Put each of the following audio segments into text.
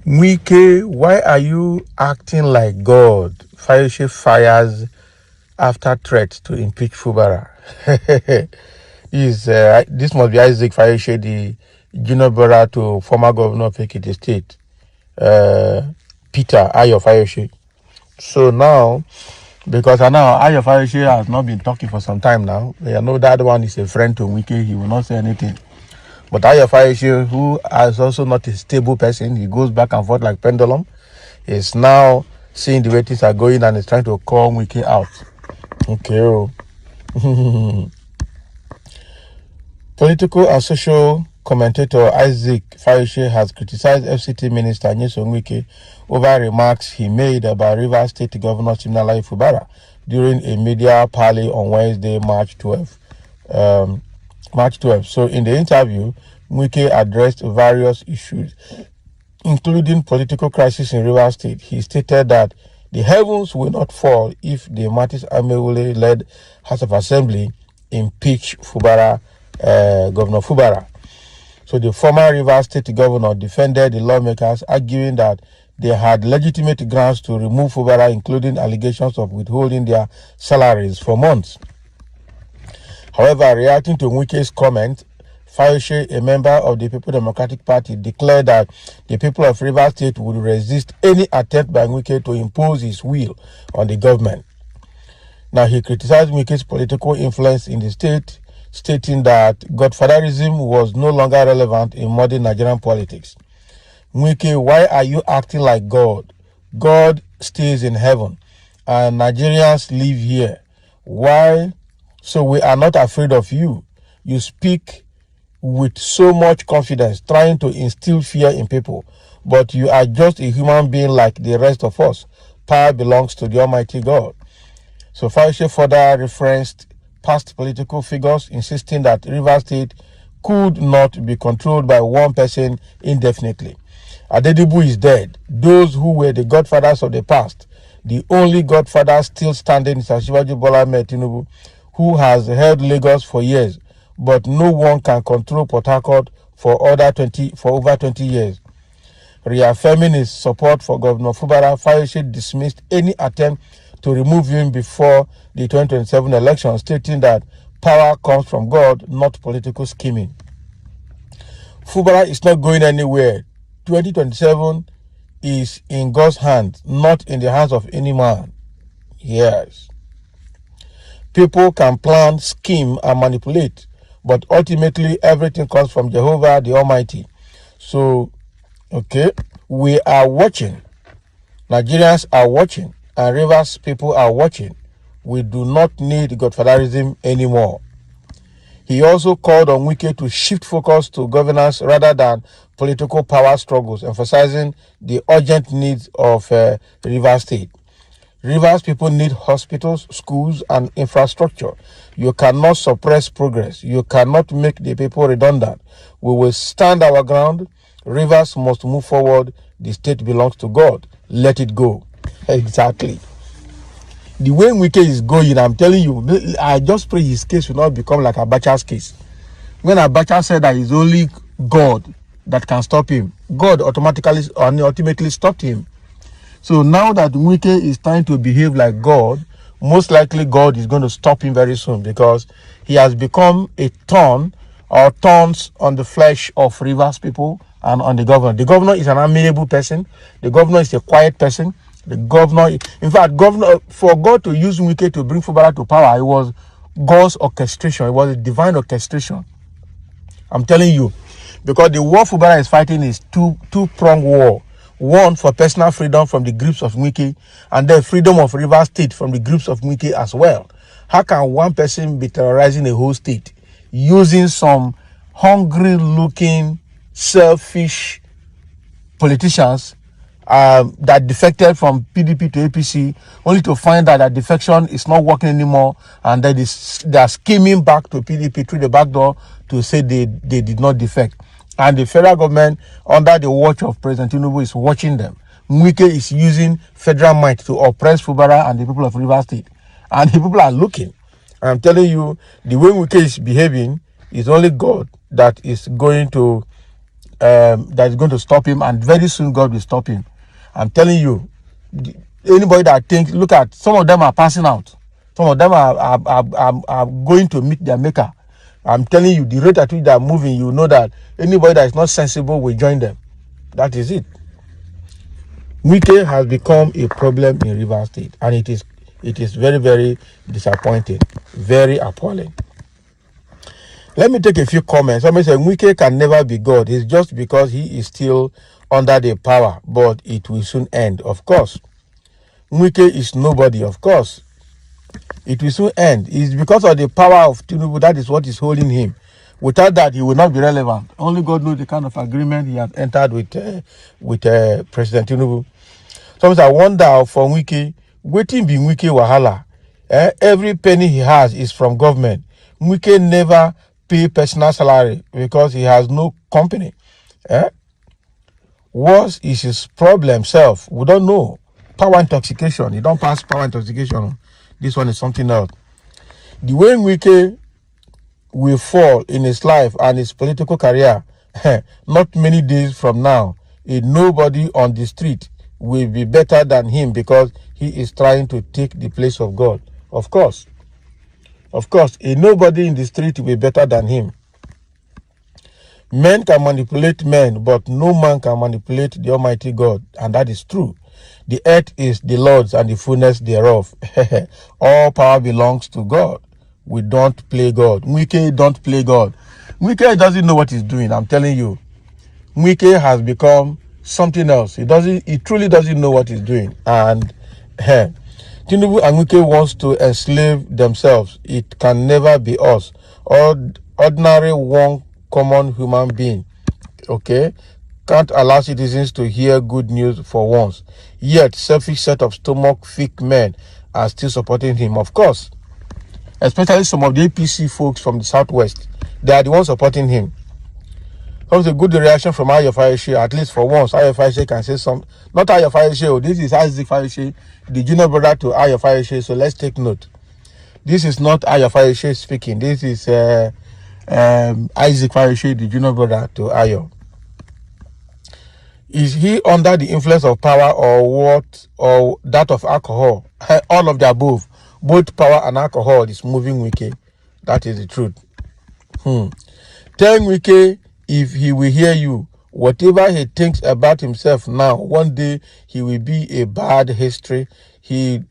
Wike, why are you acting like God? Fayose fires after threat to impeach Fubara. This must be Isaac Fayose, the junior brother to former governor of Ekiti State, Peter Ayo Fayose. So now, because I know Ayo Fayose has not been talking for some time now, I know that one is a friend to Wike, he will not say anything. But Ayo Fayose, who is also not a stable person, he goes back and forth like pendulum, is now seeing the way things are going and is trying to call Wike out. Okay. Political and social commentator Isaac Fayose has criticized FCT Minister Nyesom Wike over remarks he made about Rivers State Governor Siminalayi Fubara during a media parley on Wednesday, March 12. So in the interview, Wike addressed various issues, including political crisis in Rivers State. He stated that the heavens will not fall if the Martins Amewule-led House of Assembly impeach Governor Fubara. So the former Rivers State governor defended the lawmakers, arguing that they had legitimate grounds to remove Fubara, including allegations of withholding their salaries for months. However, reacting to Wike's comment, Fayose, a member of the People Democratic Party, declared that the people of Rivers State would resist any attempt by Wike to impose his will on the government. Now, he criticized Wike's political influence in the state, stating that godfatherism was no longer relevant in modern Nigerian politics. Wike, why are you acting like God? God stays in heaven, and Nigerians live here. Why? So we are not afraid of you. You speak with so much confidence, trying to instill fear in people, but you are just a human being like the rest of us. Power belongs to the Almighty God. So Fayose further referenced past political figures, insisting that Rivers State could not be controlled by one person indefinitely. Adedibu is dead. Those who were the godfathers of the past, the only godfather still standing is Asiwaju Bola Ahmed Tinubu, who has held Lagos for years, but no one can control Port Harcourt for over 20 years. Reaffirming his support for Governor Fubara, Fayose dismissed any attempt to remove him before the 2027 election, stating that power comes from God, not political scheming. Fubara is not going anywhere. 2027 is in God's hands, not in the hands of any man. Yes. People can plan, scheme, and manipulate, but ultimately everything comes from Jehovah the Almighty. So, okay, we are watching. Nigerians are watching, and Rivers people are watching. We do not need godfatherism anymore. He also called on Wike to shift focus to governance rather than political power struggles, emphasizing the urgent needs of Rivers State. Rivers people need hospitals, schools, and infrastructure. You cannot suppress progress. You cannot make the people redundant. We will stand our ground. Rivers must move forward. The state belongs to God. Let it go. Exactly. The way Wike is going, I'm telling you, I just pray his case will not become like Abacha's case. When Abacha said that it's only God that can stop him, God ultimately stopped him. So now that Wike is trying to behave like God, most likely God is going to stop him very soon, because he has become a thorn or thorns on the flesh of Rivers people and on the governor. The governor is an amiable person. The governor is a quiet person. The governor, in fact, for God to use Wike to bring Fubara to power, it was God's orchestration. It was a divine orchestration. I'm telling you, because the war Fubara is fighting is two-pronged war. One, for personal freedom from the grips of Wike, and then freedom of Rivers State from the grips of Wike as well. How can one person be terrorizing a whole state using some hungry-looking, selfish politicians that defected from PDP to APC, only to find that that defection is not working anymore, and that they are scheming back to PDP through the back door to say they did not defect. And the federal government, under the watch of President Tinubu, is watching them. Wike is using federal might to oppress Fubara and the people of Rivers State. And the people are looking. I'm telling you, the way Wike is behaving is only God that is going to that is going to stop him, and very soon God will stop him. I'm telling you, anybody that thinks, look at, some of them are passing out. Some of them are going to meet their maker. I'm telling you, the rate at which they are moving, you know that anybody that is not sensible will join them. That is it. Wike has become a problem in Rivers State, and it is very, very disappointing, very appalling. Let me take a few comments. Somebody said Wike can never be God. It's just because he is still under the power, but it will soon end. Of course. Wike is nobody, of course. It will soon end. It's because of the power of Tinubu, that is what is holding him. Without that, he will not be relevant. Only God knows the kind of agreement he has entered with President Tinubu. Sometimes I wonder for Wike, waiting be Wike wahala. Every penny he has is from government. Wike never pay personal salary because he has no company. What is his problem self? We don't know. Power intoxication. He don't pass power intoxication. This one is something else. The way Wike will fall in his life and his political career, not many days from now, nobody on the street will be better than him because he is trying to take the place of God. Of course. Of course, nobody in the street will be better than him. Men can manipulate men, but no man can manipulate the Almighty God, and that is true. The earth is the Lord's and the fullness thereof. All power belongs to God. We don't play God. Wike don't play God. Wike doesn't know what he's doing, I'm telling you. Wike has become something else. He truly doesn't know what he's doing. And Tinubu and Wike wants to enslave themselves. It can never be us. Ordinary one common human being, okay, can't allow citizens to hear good news for once. Yet, selfish set of stomach-thick men are still supporting him. Of course, especially some of the APC folks from the southwest, they are the ones supporting him. That was a good reaction from Fayose. At least for once, Fayose can say something. Not Fayose, this is Isaac Fayose, the junior brother to Fayose. So let's take note. This is not Fayose speaking. This is Isaac Fayose, the junior brother to Ayo. Is he under the influence of power or what, or that of alcohol? All of the above. Both power and alcohol is moving Wike. That is the truth. Tell Wike, if he will hear you, whatever he thinks about himself now, one day he will be a bad history. He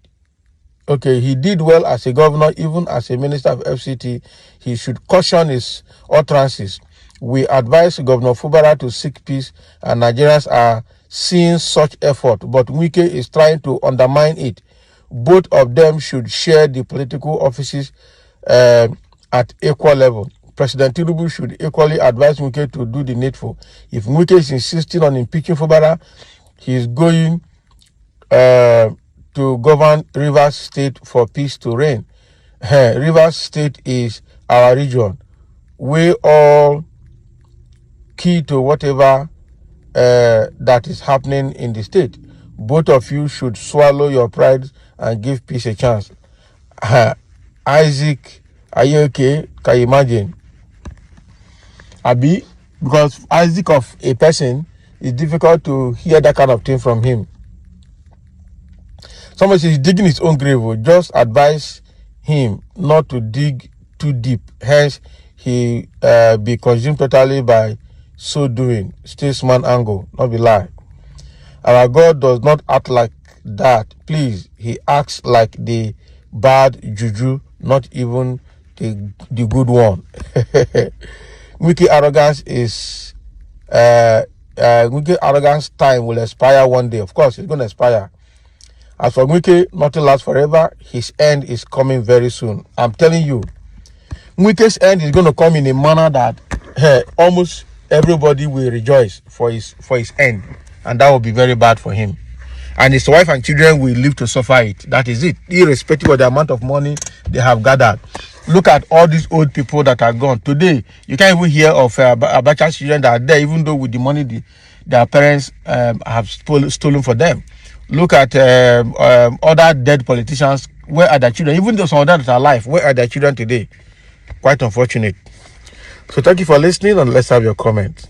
did well as a governor, even as a minister of FCT. He should caution his utterances. We advise Governor Fubara to seek peace, and Nigerians are seeing such effort, but Wike is trying to undermine it. Both of them should share the political offices at equal level. President Tinubu should equally advise Wike to do the needful. If Wike is insisting on impeaching Fubara, he is going to govern Rivers State for peace to reign. Rivers State is our region. We all key to whatever that is happening in the state. Both of you should swallow your pride and give peace a chance. Isaac, are you okay? Can you imagine? Abi, because Isaac of a person, it's difficult to hear that kind of thing from him. Somebody says he's digging his own grave. Just advise him not to dig too deep. Hence, he be consumed totally by so doing. Statesman angle, not be lie. Our God does not act like that. Please, he acts like the bad juju, not even the good one. Wike arrogance is Wike arrogance time will expire one day. Of course, it's going to expire. As for Wike, nothing lasts forever. His end is coming very soon. I'm telling you, Wike's end is going to come in a manner that almost everybody will rejoice for his end, and that will be very bad for him. And his wife and children will live to suffer it. That is it, irrespective of the amount of money they have gathered. Look at all these old people that are gone. Today, you can't even hear of Abacha's children that are there, even though with the money their parents have stolen for them. Look at other dead politicians. Where are their children? Even though some of them that are alive, where are their children today? Quite unfortunate. So thank you for listening, and let's have your comments.